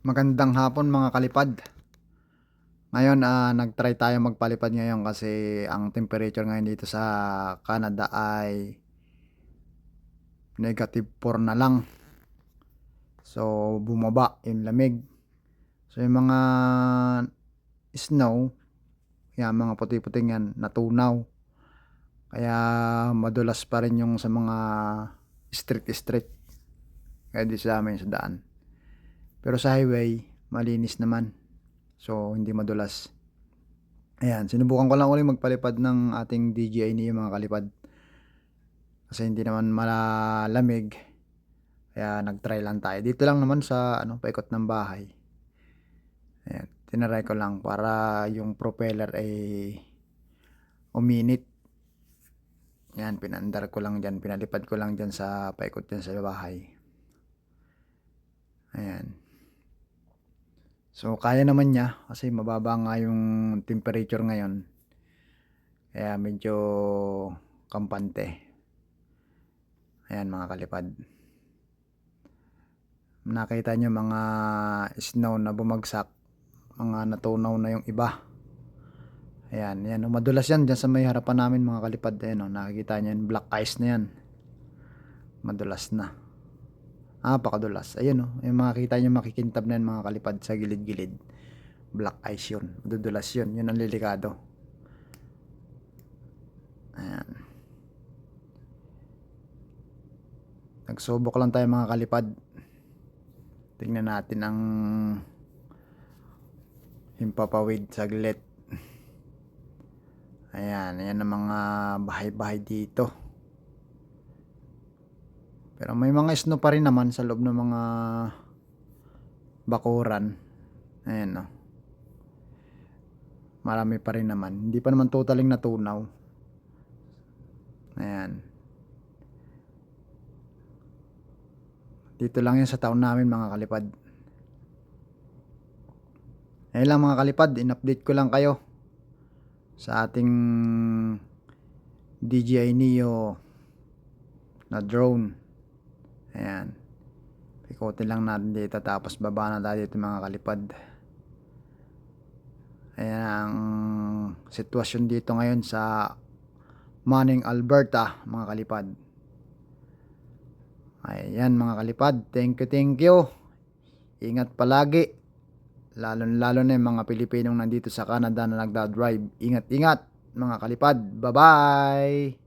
Magandang hapon mga kalipad. Ngayon nag-try tayo magpalipad ngayon kasi ang temperature ngayon dito sa Canada ay -4 na lang. So bumaba yung lamig. So yung mga snow, yan mga puti-puting yan natunaw. Kaya madulas pa rin yung sa mga street. Kaya di sa amin sa daan. Pero sa highway malinis naman. So hindi madulas. Ayan, sinubukan ko lang ulit magpalipad ng ating DJI Neo mga kalipad. Kasi hindi naman malalamig. Kaya nag-try lang tayo. Dito lang naman sa paikot ng bahay. Ayan, tinaray ko lang para yung propeller ay uminit. Ayan, pinandar ko lang dyan. Pinalipad ko lang dyan sa paikot dyan sa bahay. Ayan. So kaya naman niya kasi mababa nga yung temperature ngayon. Kaya medyo kampante. Ayan mga kalipad. Nakita nyo mga snow na bumagsak. Mga natunaw na yung iba. Ayan, yan. Madulas yan dyan sa may harapan namin mga kalipad. Ayan, nakikita nyo yung black ice na yan. Madulas na. Pakadulas. Ayan yung makikita nyo makikintab na yan mga kalipad sa gilid-gilid. Black ice yun. Madudulas yun. Yun ang lilikado. Ayan. Nagsubok lang tayo mga kalipad. Tingnan natin ang himpapawid saglit. Ayan ang mga bahay-bahay dito. Pero may mga snow pa rin naman sa loob ng mga bakuran. Ayan marami pa rin naman. Hindi pa naman totaling natunaw. Ayan. Dito lang yan sa town namin mga kalipad. Ayan lang mga kalipad. In-update ko lang kayo sa ating DJI Neo na drone. Ayan. Pikutin lang natin dito tapos baba na tayo dito mga kalipad. Ayan ang sitwasyon dito ngayon sa Manning, Alberta mga kalipad. Ayan mga kalipad. Thank you. Ingat palagi. Lalo na yung mga Pilipinong nandito sa Canada na nagda-drive. Ingat mga kalipad. Bye-bye.